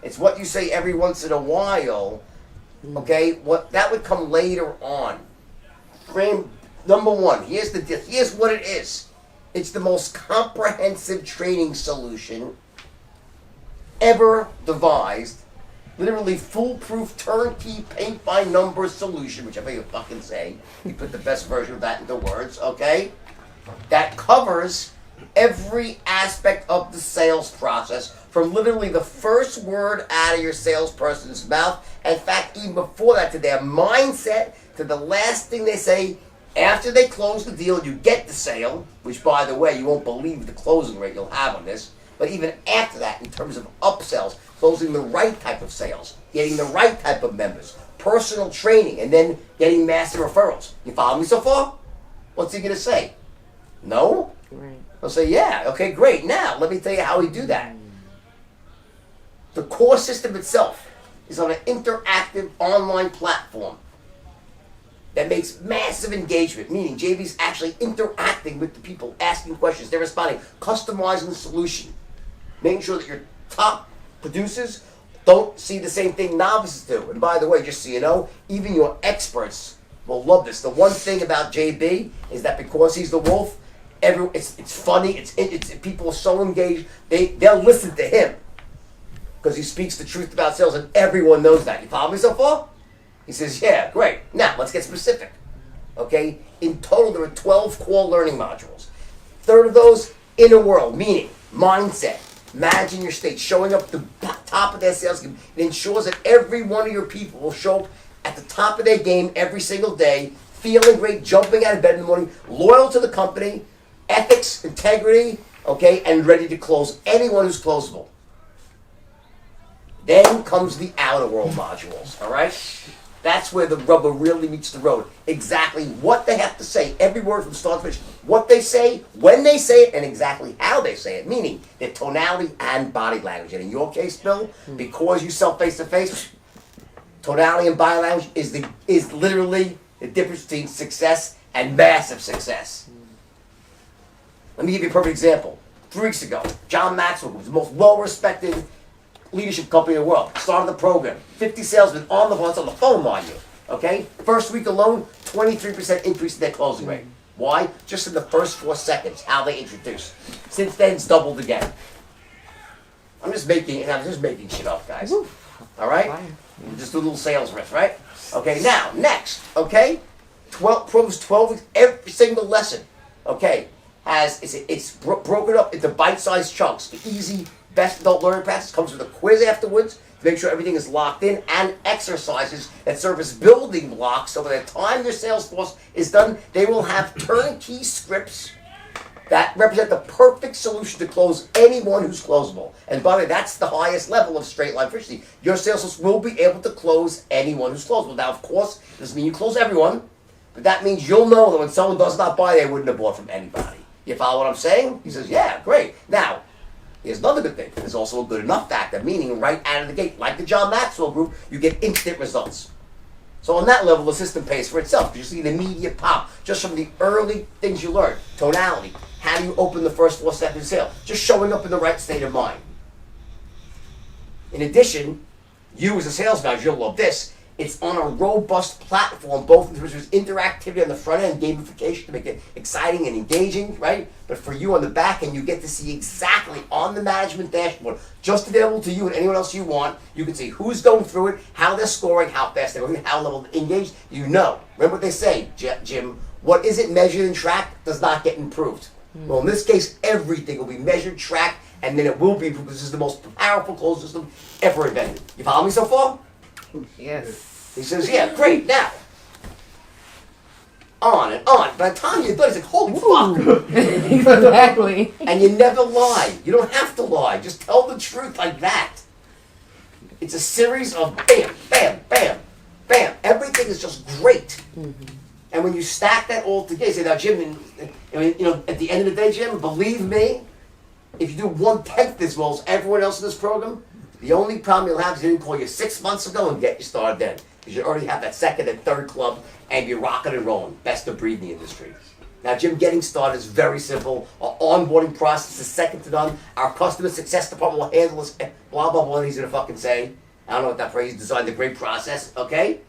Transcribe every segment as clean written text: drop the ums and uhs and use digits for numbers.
It's what you say every once in a while. Okay, what that would come later on. Frame number one. Here's what it is. It's the most comprehensive training solution ever devised. Literally foolproof, turnkey, paint by numbers solution, whichever you fucking say. You put the best version of that into words, okay? That covers every aspect of the sales process, from literally the first word out of your salesperson's mouth. In fact, even before that, to their mindset, to the last thing they say after they close the deal, you get the sale, which, by the way, you won't believe the closing rate you'll have on this. But even after that, in terms of upsells, closing the right type of sales, getting the right type of members, personal training, and then getting massive referrals. You follow me so far? What's he going to say? No? Right. He'll say, yeah, okay, great. Now, let me tell you how we do that. The core system itself is on an interactive online platform that makes massive engagement, meaning JV's actually interacting with the people, asking questions, they're responding, customizing the solution, making sure that your top producers don't see the same thing novices do. And by the way, just so you know, even your experts will love this. The one thing about JB is that because he's the wolf, it's funny, it's people are so engaged, they'll listen to him because he speaks the truth about sales, and everyone knows that. You follow me so far? He says, yeah, great. Now, let's get specific. Okay? In total, there are 12 core learning modules. Third of those, inner world, meaning mindset, managing your state, showing up at the top of their sales game. It ensures that every one of your people will show up at the top of their game every single day, feeling great, jumping out of bed in the morning, loyal to the company, ethics, integrity, okay, and ready to close anyone who's closable. Then comes the outer world modules, all right? That's where the rubber really meets the road. Exactly what they have to say, every word from start to finish, what they say, when they say it, and exactly how they say it, meaning their tonality and body language. And in your case, Bill, because you sell face-to-face, tonality and body language is literally the difference between success and massive success. Let me give you a perfect example. 3 weeks ago, John Maxwell, who's the most well-respected leadership company in the world, started the program. 50 salesmen on the phone, mind you. Okay? First week alone, 23% increase in their closing rate. Why? Just in the first 4 seconds, how they introduced. Since then, it's doubled again. I'm just making shit up, guys. All right? Just a little sales riff, right? Okay, now, next, okay? 12 weeks, every single lesson, okay, it's broken up into bite-sized chunks. The easy, best adult learning practice comes with a quiz afterwards to make sure everything is locked in, and exercises that serve as building blocks so by the time your sales force is done, they will have turnkey scripts that represent the perfect solution to close anyone who's closable. And by the way, that's the highest level of straight line efficiency. Your sales force will be able to close anyone who's closable. Now, of course, it doesn't mean you close everyone, but that means you'll know that when someone does not buy, they wouldn't have bought from anybody. You follow what I'm saying? He says, yeah, great. Now, here's another good thing. There's also a good enough factor, meaning right out of the gate, like the John Maxwell group, you get instant results. So on that level, the system pays for itself. You see an immediate pop just from the early things you learn. Tonality. How do you open the first 4 seconds of sale? Just showing up in the right state of mind. In addition, you as a sales manager, you'll love this. It's on a robust platform, both in terms of interactivity on the front end, gamification to make it exciting and engaging, right? But for you on the back end, you get to see exactly on the management dashboard, just available to you and anyone else you want. You can see who's going through it, how they're scoring, how fast they're going, how level engaged. You know. Remember what they say, Jim, what isn't measured and tracked does not get improved. Well, in this case, everything will be measured, tracked, and then it will be improved. This is the most powerful close system ever invented. You follow me so far? Yes. He says, yeah, great, now. On and on. By the time you're done, it's like, holy fuck. Exactly. And you never lie. You don't have to lie. Just tell the truth like that. It's a series of bam, bam, bam, bam. Everything is just great. And when you stack that all together, you say, now, Jim, at the end of the day, Jim, believe me, if you do 1/10 as well as everyone else in this program, the only problem you'll have is they didn't call you 6 months ago and get you started then. Because you already have that second and third club, and you're rocking and rolling. Best of breed in the industry. Now, Jim, getting started is very simple. Our onboarding process is second to none. Our customer success department will handle this. Blah blah blah. He's gonna fucking say. I don't know what that phrase. Designed a great process. Okay,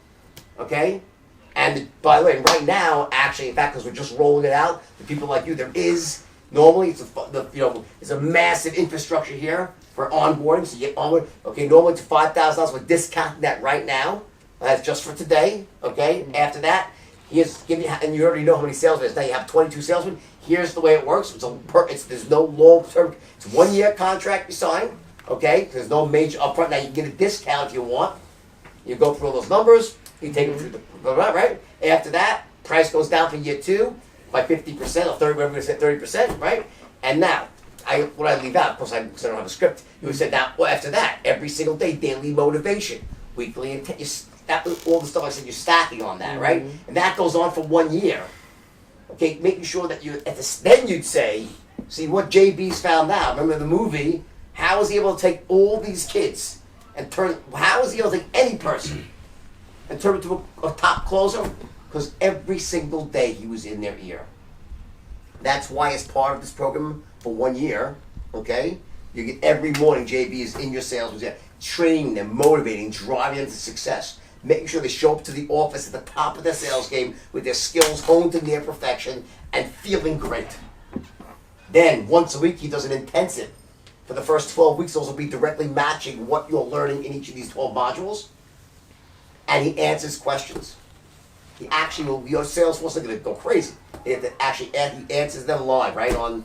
okay. And by the way, right now, actually, in fact, because we're just rolling it out, the people like you, there is normally it's a massive infrastructure here for onboarding. So you get onboard. Okay, normally it's $5,000. We're discounting that right now. That's just for today. Okay. After that. And you already know how many salesmen. Now you have 22 salesmen. Here's the way it works. There's no long term. It's 1 year contract you sign. Okay, there's no major upfront. Now you can get a discount if you want. You go through all those numbers. You take them through the right. After that, price goes down for year 2 by 50% or 30. Whatever we said, 30%. Right. And now, what I leave out, of course, I don't have a script. You said now. Well, after that, every single day, daily motivation, weekly intent. All the stuff I said, you're stacking on that, right? And that goes on for 1 year. Okay, making sure that then you'd say, see what JB's found out. Remember the movie? How was he able to take all these kids and how was he able to take any person and turn it into a top closer? Because every single day he was in their ear. That's why as part of this program for 1 year, okay, you get every morning JB is in your sales, training them, motivating, driving them to success. Making sure they show up to the office at the top of their sales game with their skills honed to near perfection and feeling great. Then, once a week, he does an intensive. For the first 12 weeks, those will be directly matching what you're learning in each of these 12 modules. And he answers questions. He actually will, your sales force is going to go crazy. He answers them live, right, on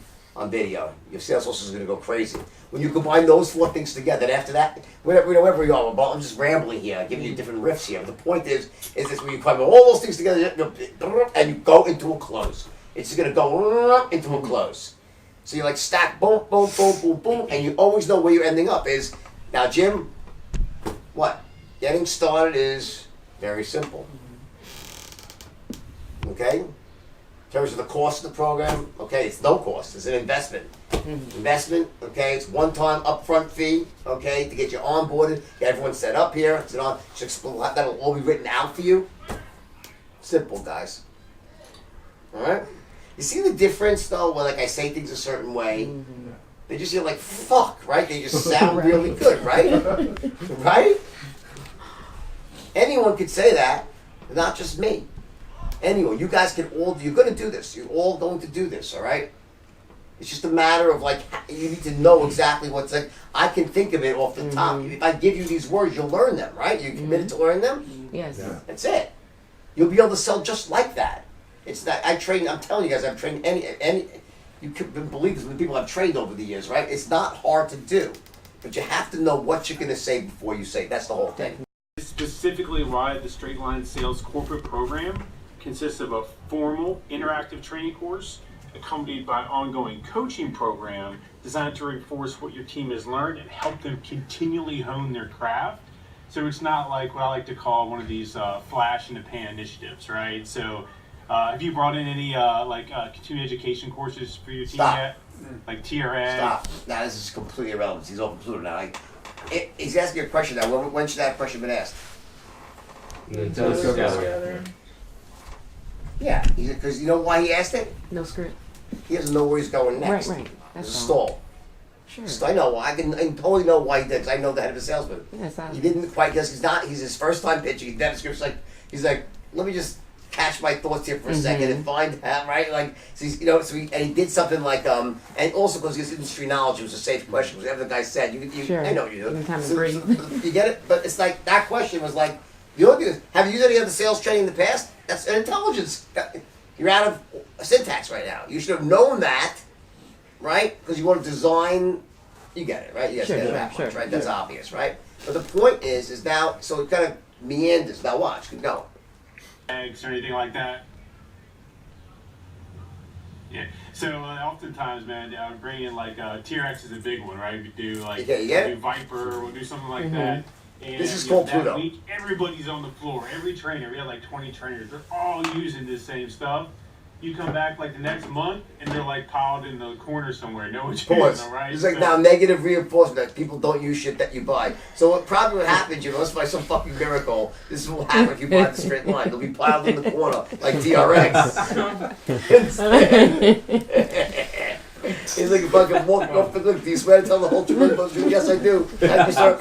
video. Your sales force is going to go crazy. When you combine those 4 things together, and after that, wherever you are, I'm just rambling here, giving you different riffs here. But the point is this: when you combine all those things together, and you go into a close, it's going to go into a close. So you like stack, boom, boom, boom, boom, boom, and you always know where you're ending up. Is now, Jim. What? Getting started is very simple. Okay. In terms of the cost of the program, okay, it's no cost. It's an investment. Investment, okay, it's one-time upfront fee, okay, to get you onboarded, get everyone set up here. That'll all be written out for you. Simple, guys. All right. You see the difference, though, when like I say things a certain way, they just feel like fuck, right? They just sound really good, right? Right? Anyone could say that, not just me. Anyone, you guys can all. You're going to do this. You're all going to do this. All right. It's just a matter of like you need to know exactly what's like. I can think of it off the top. If I give you these words, you'll learn them, right? You're committed to learn them. Yes. Yeah. That's it. You'll be able to sell just like that. It's that I train. I'm telling you guys, I've trained any. You couldn't believe this with the people I've trained over the years, right? It's not hard to do, but you have to know what you're going to say before you say it. That's the whole thing. Specifically, why the Straight Line Sales Corporate Program consists of a formal interactive training course accompanied by ongoing coaching program designed to reinforce what your team has learned and help them continually hone their craft. So it's not like what I like to call one of these flash in the pan initiatives, right? So have you brought in any continuing education courses for your team Stop. yet? Like TRA? Stop. Now this is completely irrelevant. He's open fluid now. He's asking a question now. When should that question been asked? Yeah, because you know why he asked it? No script. He doesn't know where he's going next. Right. There's a That's all. stall. Sure. So I know why. I totally know why he did. Because I know the head of a salesman. Yes, He didn't quite because he's his first time pitching. He did a script. He's like, let me just catch my thoughts here for a second and find out, right? Like, so he did something like and also because his industry knowledge, it was a safe question. Whatever the guy said, Sure. I know what you do. You can kind of breathe. You get it? But it's like that question was like, the only thing is, have you used any other sales training in the past? That's an intelligence. You're out of syntax right now. You should have known that, right? Because you want to design. You get it, right? You guys get it that much, right? That's obvious, right? But the point is now, so it kind of meanders. Now watch, keep going. Eggs or anything like that? Yeah. So oftentimes, man, I would bring in like TRX is a big one, right? We do like Okay, yeah. we'll do Viper, we'll do something like that. And This is called that Pluto. week, everybody's on the floor. Every trainer, we have like 20 trainers. They're all using this same stuff. You come back like the next month, and they're like piled in the corner somewhere. No one's Of course. using them, right? It's like So- now negative reinforcement that people don't use shit that you buy. So what probably what happens, unless by some fucking miracle, this is what will happen if you buy the straight line. They'll be piled in the corner like TRX. He's like a fucking walking off the cliff. Do you swear to tell the whole truth? Yes, I do. I start.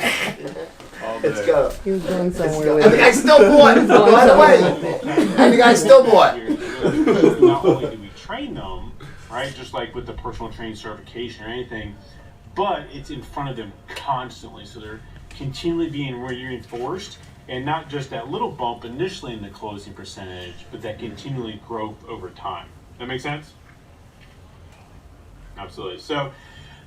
All Let's day. go. He was going Let's somewhere go. with And the guy it. still bought. By the way, and the guy still bought. Not only do we train them, right, just like with the personal training certification or anything, but it's in front of them constantly, so they're continually being reinforced, and not just that little bump initially in the closing percentage, but that continually growth over time. That make sense? Absolutely. So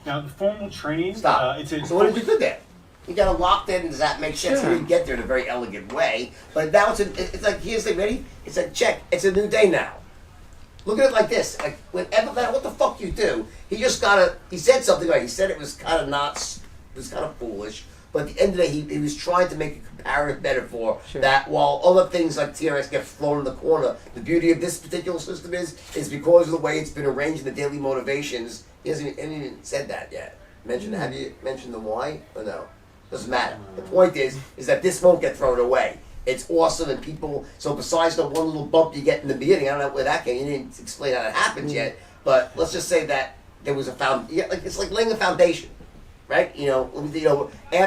now the formal training. Stop. It's in So what did you do there? You got it locked in. Does that make sense? Sure. You didn't get there in a very elegant way. But now it's like, here's the thing, ready? It's like, check. It's a new day now. Look at it like this. Like, whenever, no matter what the fuck you do, he just gotta, he said something right. He said it was kind of it was kind of foolish. But at the end of the day, he was trying to make a comparative metaphor Sure. that while other things like TRX get thrown in the corner, the beauty of this particular system is because of the way it's been arranged in the daily motivations. He hasn't even said that yet. Have you mentioned the why or no? Doesn't matter. The point is that this won't get thrown away. It's awesome, and people. So besides the one little bump you get in the beginning, I don't know where that came. You didn't explain how that happens yet. But let's just say that there was it's like laying a foundation, right? After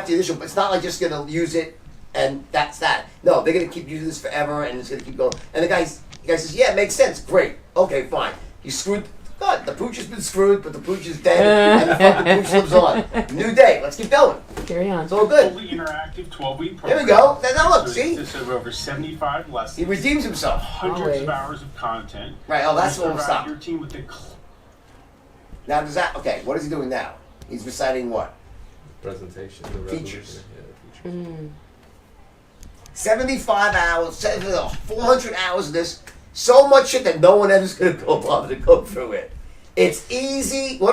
the initial. But it's not like just gonna use it and that's that. No, they're gonna keep using this forever, and it's gonna keep going. And the guy says, "Yeah, it makes sense. Great. Okay, fine. You screwed." God, the pooch has been screwed, but the pooch is dead, and the fucking pooch lives on. New day. Let's keep going. Carry on. It's all good. fully interactive 12-week Here program. we go. Now look, So it see? consists of over 75 lessons. He redeems himself. Hundreds Always. of hours of content. Right, oh, that's You what we'll provide stop. your team with the Now, does that, okay, what is he doing now? He's reciting what? Presentation. The Features. resolution, yeah, the features. 75 hours, 400 hours of this. So much shit that no one ever's going to bother to go through it. It's easy. How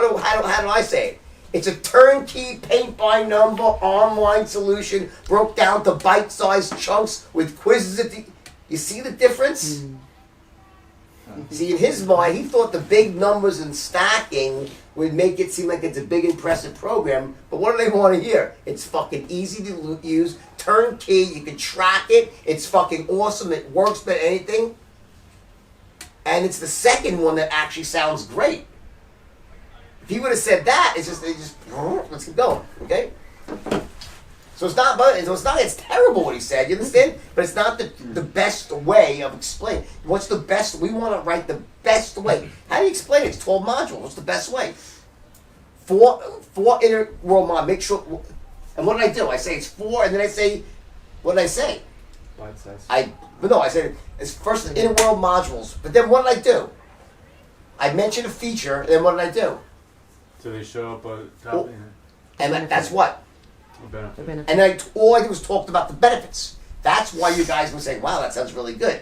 do I say it? It's a turnkey, paint by number, online solution, broke down to bite-sized chunks with quizzes at the... You see the difference? See, in his mind, he thought the big numbers and stacking would make it seem like it's a big, impressive program. But what do they want to hear? It's fucking easy to use, turnkey, you can track it, it's fucking awesome, it works better than anything. And it's the second one that actually sounds great. If he would have said that, it's just let's keep going, okay? So it's terrible what he said, you understand? But it's not the best way of explaining. What's the best? We want to write the best way. How do you explain it? It's 12 modules. What's the best way? Four inner world modules. Make sure. And what did I do? I say it's 4, and then I say, what did I say? Bite size. I said it's first the inner world modules. But then what did I do? I mentioned a feature, and then what did I do? So they show up at top. Oh. And that's what. A benefit. The benefit. And all I did was talked about the benefits. That's why you guys were saying, wow, that sounds really good.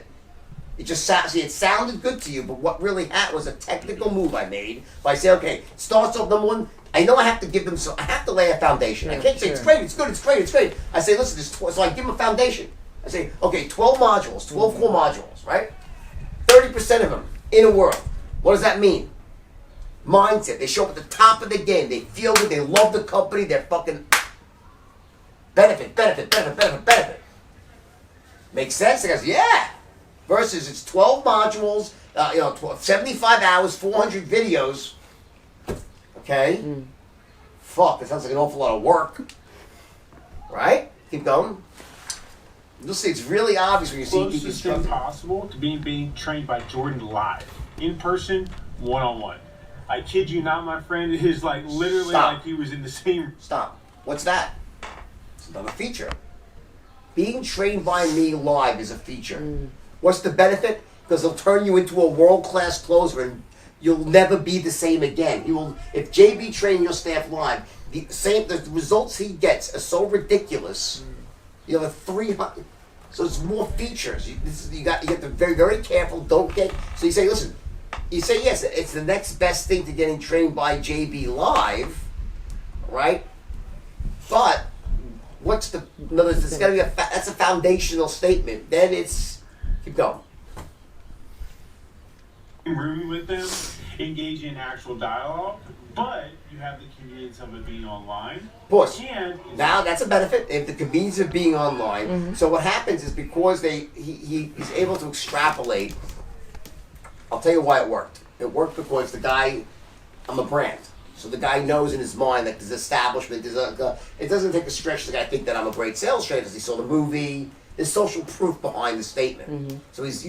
It just it sounded good to you, but what really happened was a technical move I made by saying, okay, starts off number one. I know I have to give them I have to lay a foundation. I Sure, can't say it's sure. great, it's good, it's great, it's great. I say, listen, so I give them a foundation. I say, okay, 12 modules, 12 core modules, right? 30% of them, inner world. What does that mean? Mindset. They show up at the top of the game. They feel good. They love the company. They're fucking benefit. Makes sense? I goes, yeah. Versus it's 12 modules, 75 hours, 400 videos. Okay? Fuck, that sounds like an awful lot of work. Right? Keep going. You'll see it's really obvious when you see people closest thing struggling. possible to being trained by Jordan live, in person, one-on-one. I kid you not, my friend. It is like literally Stop. like he was in the same. Stop. What's that? It's another feature. Being trained by me live is a feature. What's the benefit? Because it'll turn you into a world-class closer and you'll never be the same again. If JB trained your staff live, the results he gets are so ridiculous. You have 300. So it's more features. You have to be very, very careful. Don't get. So you say, listen. You say yes. It's the next best thing to getting trained by JB live, right? But what's the? In other words, it's got to be that's a foundational statement. Then it's keep going. room with them, engage in actual dialogue, but you have the convenience of it being online. Pause. And Now that's a benefit if the convenience of being online. So what happens is because he's able to extrapolate. I'll tell you why it worked. It worked because the guy, I'm a brand. So the guy knows in his mind that there's establishment. It doesn't take a stretch for the guy to think that I'm a great sales trainer because he saw the movie. There's social proof behind the statement. So he's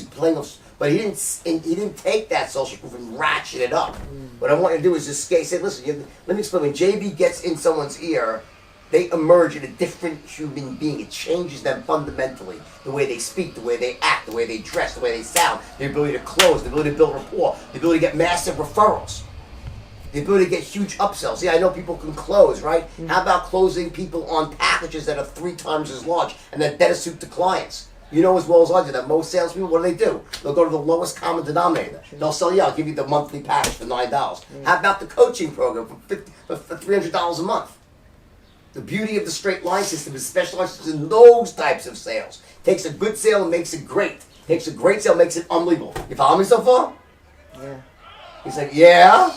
playing, but he didn't take that social proof and ratchet it up. What I want you to do is just say, listen, let me explain. When JB gets in someone's ear, they emerge in a different human being. It changes them fundamentally. The way they speak, the way they act, the way they dress, the way they sound, their ability to close, the ability to build rapport, the ability to get massive referrals. The ability to get huge upsells. Yeah, I know people can close, right? How about closing people on packages that are 3 times as large and that better suit the clients? You know as well as I do that most salespeople, what do? They'll go to the lowest common denominator. They'll sell you, I'll give you the monthly package for $9. How about the coaching program for $300 a month? The beauty of the straight line system is specializes in those types of sales. Takes a good sale and makes it great. Takes a great sale and makes it unbelievable. You follow me so far? Yeah. He's like, yeah.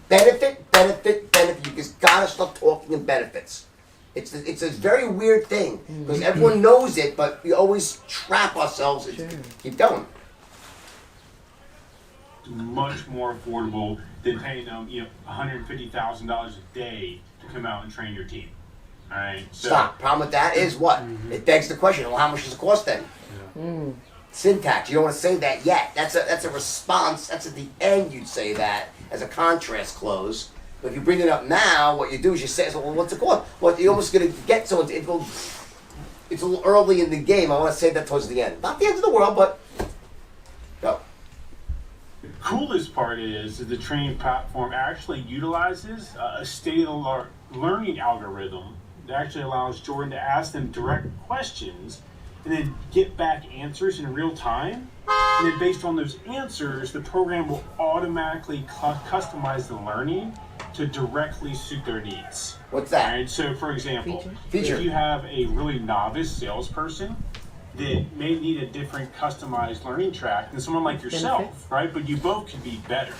Benefit. You just gotta stop talking in benefits. It's a very weird thing because everyone knows it, but we always trap ourselves and keep going. much more affordable than paying them, $150,000 a day to come out and train your team. All right. So, Stop. Problem with that is what? It begs the question, well, how much does it cost then? Syntax. You don't want to say that yet. That's a response. That's at the end you'd say that as a contrast close. But if you bring it up now, what you do is you say, well, what's it cost? Well, you're almost going to get someone. It's a little early in the game. I want to say that towards the end. Not the end of the world, but go. the coolest part is the training platform actually utilizes a state-of-the-art learning algorithm that actually allows Jordan to ask them direct questions and then get back answers in real time. And then based on those answers, the program will automatically customize the learning to directly suit their needs. What's that? Right? So, for example, Feature. if you have a really novice salesperson that may need a different customized learning track than someone like yourself, Benefits. right? But you both could be better.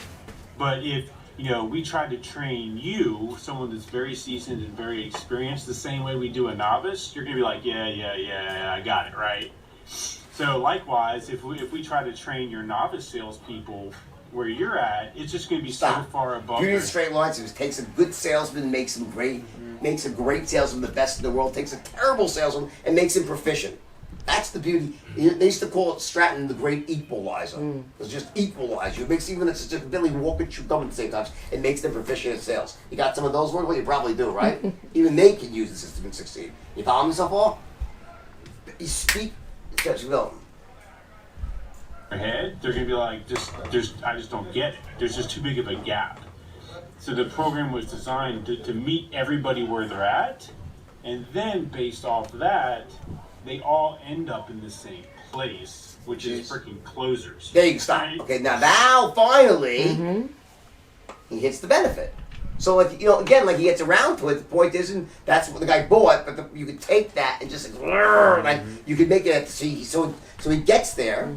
But if we tried to train you, someone that's very seasoned and very experienced, the same way we do a novice, you're gonna be like, yeah, I got it, right? So likewise, if we try to train your novice salespeople where you're at, it's just gonna be so Stop. far above. Beauty of their- the straight lines is takes a good salesman, makes him great, makes a great salesman the best in the world, takes a terrible salesman and makes him proficient. That's the beauty. They used to call it Stratton the great equalizer. It's just equalize you. It makes even if it's just Billy Walker chew gum at the same time, it makes them proficient at sales. You got some of those words? Well, you probably do, right? Even they can use the system and succeed. You follow me so far? You speak, Judge Will. Head, they're gonna be like, I just don't get it. There's just too big of a gap. So the program was designed to meet everybody where they're at, and then based off of that, they all end up in the same place, which is freaking closers. There you go. Stop. Right? Okay, now finally, he hits the benefit. So, like, again, like he gets around to it. The point isn't that's what the guy bought, but you could take that and just like you could make it. So he gets there,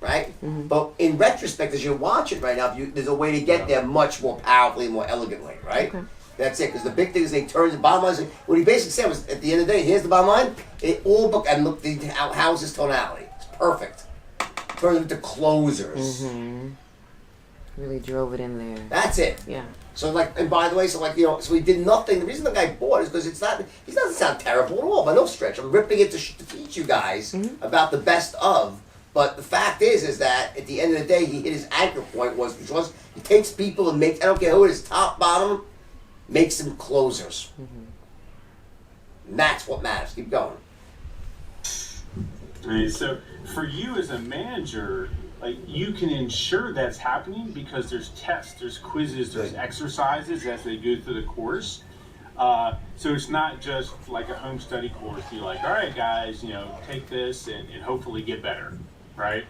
right? But in retrospect, as you watch it right now, there's a way to get there much more powerfully and more elegantly, right? Okay. That's it. Because the big thing is they turn the bottom line. Is, what he basically said was, at the end of the day, here's the bottom line. It all book and look, how's his tonality? It's perfect. Turns into closers. Really drove it in there. That's it. Yeah. So like, and by the way, so he did nothing. The reason the guy bought is because he doesn't sound terrible at all, by no stretch. I'm ripping it to teach you guys about the best of. But the fact is that at the end of the day, he hit his anchor point which was he takes people and makes, I don't care who it is, top, bottom, makes them closers. And that's what matters. Keep going. Right, so for you as a manager, like you can ensure that's happening because there's tests, there's quizzes, there's exercises as they go through the course. So it's not just like a home study course. You're like, all right, guys, take this and hopefully get better, right?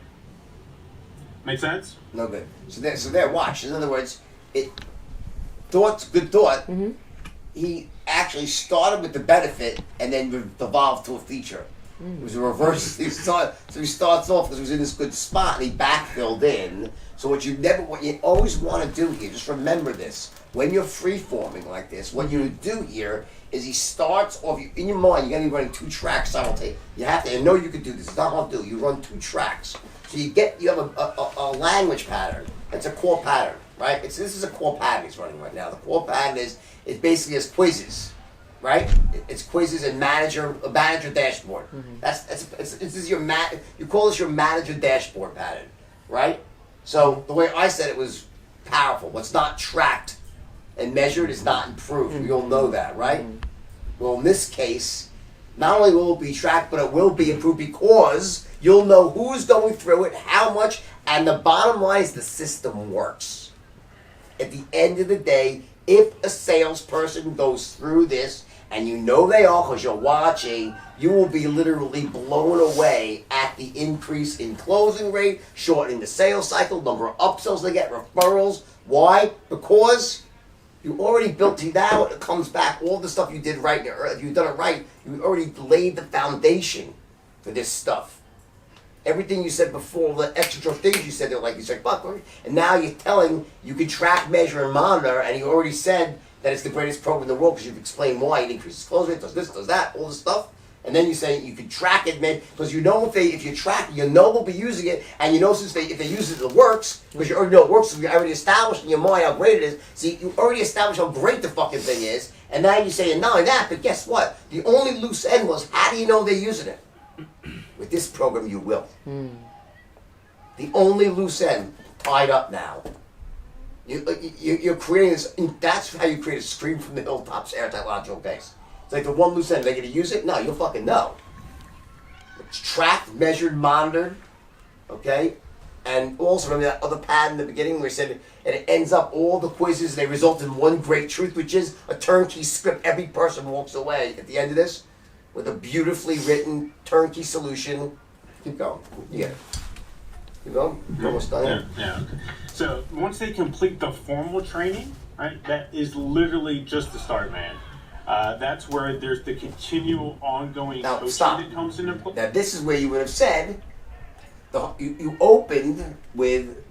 Make sense? No good. So there, watch. In other words, good thought. He actually started with the benefit and then evolved to a feature. It was a reverse. So he starts off because he was in this good spot and he backfilled in. So what you always want to do here, just remember this. When you're free-forming like this, what you do here is he starts off, in your mind, you're going to be running 2 tracks simultaneously. You have to, and know you can do this, it's not hard to do. You run 2 tracks. So you have a language pattern. It's a core pattern, right? This is a core pattern he's running right now. The core pattern is basically as quizzes, right? It's quizzes and a manager dashboard. This is you call this your manager dashboard pattern, right? So the way I said it was powerful. What's not tracked and measured is not improved. We all know that, right? Well, in this case, not only will it be tracked, but it will be improved because you'll know who's going through it, how much, and the bottom line is the system works. At the end of the day, if a salesperson goes through this, and you know they are because you're watching, you will be literally blown away at the increase in closing rate, shortening the sales cycle, number of upsells they get, referrals. Why? Because you already built to now it comes back, all the stuff you did right, if you've done it right, you already laid the foundation for this stuff. Everything you said before, the extra things you said, like you said, and now you're telling you can track, measure, and monitor, and you already said that it's the greatest program in the world because you've explained why it increases close rate, does this, does that, all this stuff. And then you say you can track it, man, because you know if you track it, you know they'll be using it, and you know if they use it, it works, because you already know it works, so you already established in your mind how great it is. See, you already established how great the fucking thing is, and now you're saying not only that, but guess what? The only loose end was, how do you know they're using it? With this program, you will. The only loose end tied up now. You're creating this, that's how you create a scream from the hilltops airtight logical case. It's like the one loose end, are they going to use it? No, you'll fucking know. It's tracked, measured, monitored, okay? And also remember that other pattern in the beginning where he said, and it ends up all the quizzes, they result in one great truth, which is a turnkey script. Every person walks away at the end of this with a beautifully written turnkey solution. Keep going. You get it. Keep going. You're almost done here. Yeah. So once they complete the formal training, right, that is literally just the start, man. That's where there's the continual ongoing coaching that comes into play. Now this is where you would have said, you opened with,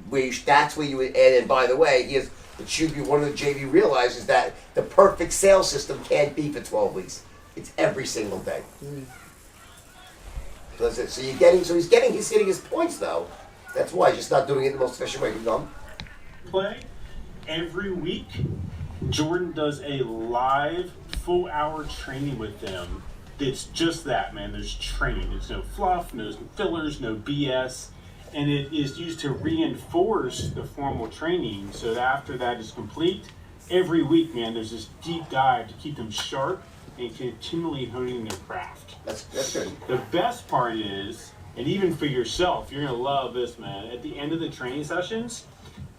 that's where you would add in, by the way, here's what should be one of the JV realizes that the perfect sales system can't be for 12 weeks. It's every single day. So he's hitting his points though. That's why he's just not doing it in the most efficient way. Play every week. Jordan does a live full hour training with them. It's just that, man. There's training. There's no fluff, no fillers, no BS. And it is used to reinforce the formal training so that after that is complete, every week, man, there's this deep dive to keep them sharp and continually honing their craft. That's good. The best part is, and even for yourself, you're going to love this, man. At the end of the training sessions,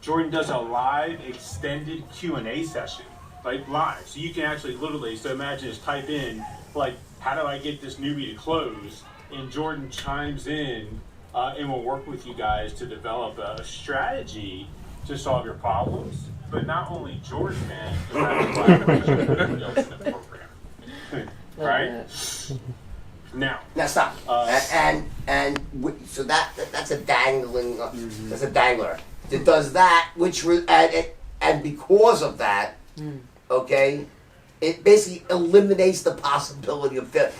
Jordan does a live extended Q&A session, like live. So you can actually literally, so imagine just type in, like, how do I get this newbie to close? And Jordan chimes in and will work with you guys to develop a strategy to solve your problems. But not only Jordan, man, but that's everybody else in the program. Right? Now stop. So that's a dangling. That's a dangler. It does that, and because of that, okay, it basically eliminates the possibility of failure.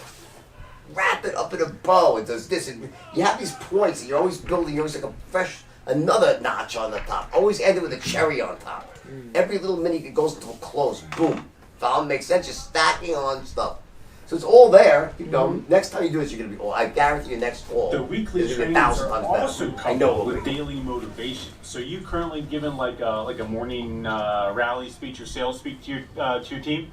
Wrap it up in a bow. It does this, and you have these points, and you're always building. You're always like another notch on the top. Always end it with a cherry on top. Every little mini it goes to a close. Boom. Follow? Makes sense. Just stacking on stuff. So it's all there. Keep going. Next time you do this, you're gonna be. I guarantee you, next fall. The weekly is trainings 1,000 are times also better. I know coupled it with will be. daily motivation. So you currently given like a morning rally speech or sales speech to your team?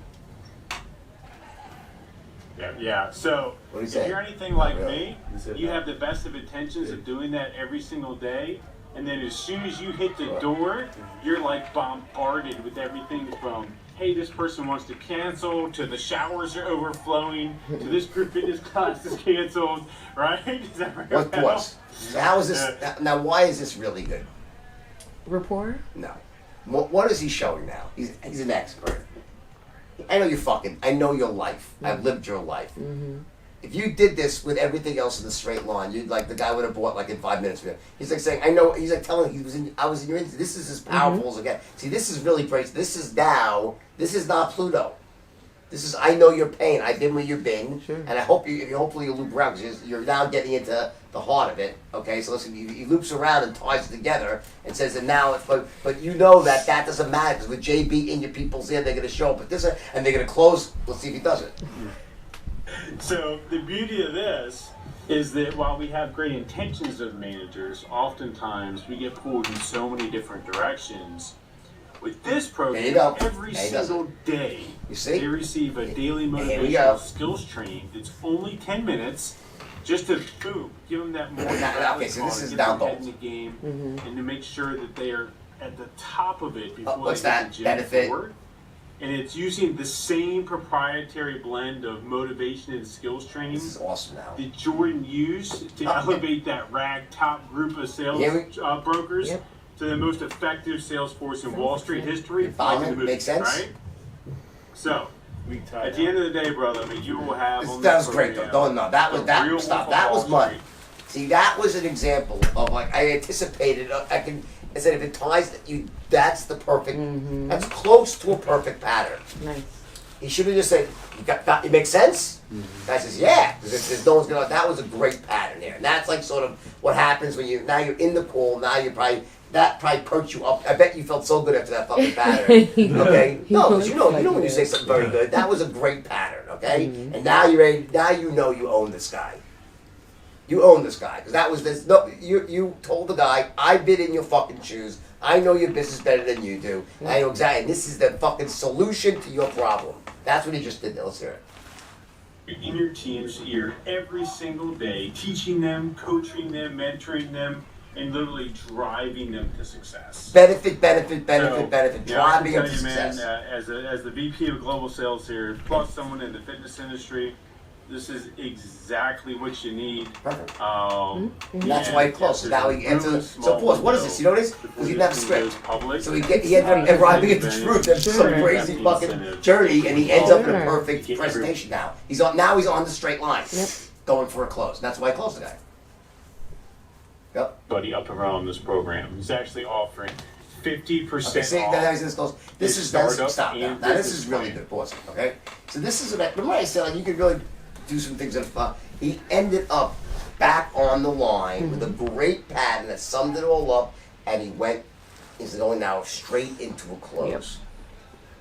Yeah. So What do you if say? you're anything like Really? me, you have the best of intentions of doing that every single day. And then as soon as you hit the door, you're like bombarded with everything from, hey, this person wants to cancel, to the showers are overflowing, to this group fitness class is canceled, right? Is that right? What was? So how is this? Now, why is this really good? Rapport? No. What is he showing now? He's an expert. I know I know your life. I've lived your life. if you did this with everything else in the straight line, you'd like the guy would have bought like in 5 minutes. He's like saying, I know. He's like telling I was in your. This is as powerful as it gets. See, this is really great. This is now. This is not Pluto. This is I know your pain. I've been where you've been, Sure. and I hope you hopefully you loop around because you're now getting into the heart of it. Okay, so listen, he loops around and ties it together and says, and now, but you know that doesn't matter because with JB in your people's ear, they're going to show up with this and they're going to close. Let's see if he does it. So the beauty of this is that while we have great intentions of managers, oftentimes we get pulled in so many different directions. With this There you program, go. every There he does single day, You see? they receive a daily Here we go. motivational skills training. It's only 10 minutes, just to boom, give them that more. Okay, so this is down in the bold. game, and to make sure that they are at the top of it before what's they get that? the gym Benefit? forward. And it's using the same proprietary blend of motivation and skills training This is awesome now. that Jordan used to elevate that rag top group of sales Yeah, brokers Yep. to the most effective sales force in Wall Street history. You follow like in me? the movies, Makes sense? Right? So, at the end of the day, brother, I mean, you will have on That this was great though. program Don't that was the that real stop. Wolf of That Wall was mud. Street. See, that was an example of like I anticipated. I said if it ties that you, that's the perfect. That's close to a perfect pattern. Nice. He should have just said, it makes sense? Guy says, yeah, because there's no one's gonna, that was a great pattern there. And that's like sort of what happens when now you're in the call, now you're that probably perked you up. I bet you felt so good after that fucking pattern. Okay? No, because you know when you say something very good, that was a great pattern, okay? And now you're ready, now you know you own this guy. You own this guy. Because that was this, no, you told the guy, I've been in your fucking shoes. I know your business better than you do. I know exactly, and this is the fucking solution to your problem. That's what he just did. Let's hear it. In your team's ear every single day, teaching them, coaching them, mentoring them, and literally driving them to success. Benefit, So, yeah, driving I them can to tell you, success. man, as the VP of Global Sales here, plus someone in the fitness industry, this is exactly what you need. Perfect. And That's why he closed. So now he enters. So, pause. What is this? You know this? Because he didn't have a script. So he ended up arriving at the truth. That's some crazy fucking journey, and he ends up in a perfect presentation now. He's on the straight line, going for a close. And that's why I closed the guy. Yep. Buddy up around this program. He's actually offering 50% Okay, see, off. now he's this close. This his is that's startup stop now. and Now this business is really plan. good, pause. Okay, so this is about. Remember I said like you could really do some things that are fun. He ended up back on the line with a great pattern that summed it all up, and he's going now straight into a close.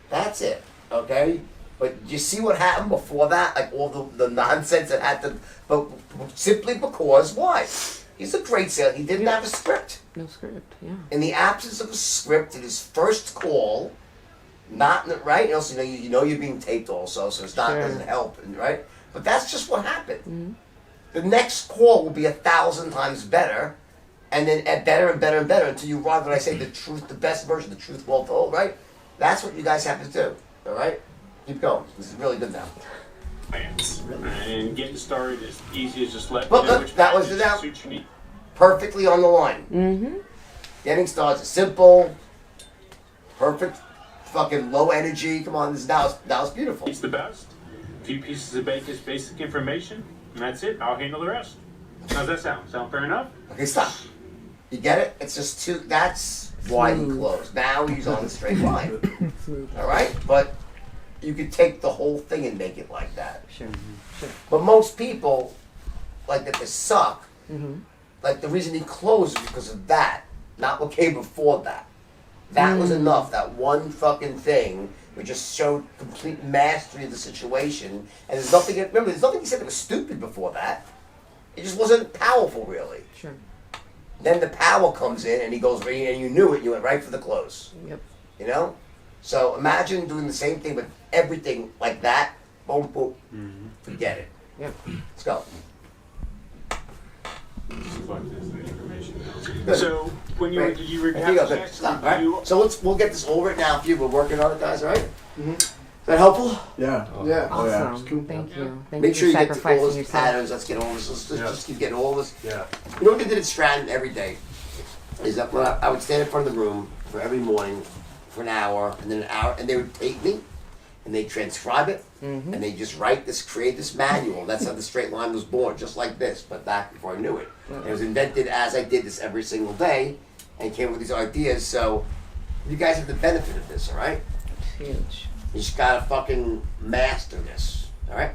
That's it, okay? But you see what happened before that? Like all the nonsense that had to, but simply because, why? He's a great salesman. He didn't have a script. No script. Yeah. In the absence of a script, in his first call, not right. And also, you know you're being taped also, so it's not Sure. doesn't help, right? But that's just what happened. The next call will be 1,000 times better, and then better and better and better until you arrive when I say the truth, the best version, the truth well told, right? That's what you guys have to do, all right? Keep going. This is really good now. Plans. And getting started is easy as just let Look, me know look, which that was packages it out. suit your needs. Perfectly on the line. Getting started, simple, perfect, fucking low energy. Come on, now it's beautiful. It's the best. A few pieces of basic information, and that's it. I'll handle the rest. How's that sound? Sound fair enough? Okay, stop. You get it? It's just too. That's why he closed. Now he's on the straight line. All right, but you could take the whole thing and make it like that. Sure. Sure. But most people, like that, they suck. Like the reason he closed is because of that, not what came before that. That was enough. That one fucking thing, which just showed complete mastery of the situation. And there's nothing. Remember, there's nothing he said that was stupid before that. It just wasn't powerful, really. Sure. Then the power comes in, and he goes, and you knew it. You went right for the close. Yep. You know. So imagine doing the same thing with everything like that. Boom, boom. Forget it. Yep. Let's go. Just collect this information now. Good. So when you Great. did you There you go. Good. actually Stop. All right. review? So we'll get this all written out for you. We're working on it, guys. All right. Is that helpful? Yeah. Yeah. Oh yeah. Awesome. It's cool. Thank you. Thank Make you sure you for get to all sacrificing those yourself. patterns. Let's get all this. Let's Yeah. just keep getting all this. Yeah. You know what they did at Stratton every day? Is that when I would stand in front of the room for every morning for an hour, and then an hour, and they would tape me, and they transcribe it, and they just create this manual. That's how the straight line was born, just like this, but back before I knew it. It was invented as I did this every single day, and came up with these ideas. So you guys have the benefit of this, all right? It's huge. You just gotta fucking master this, all right?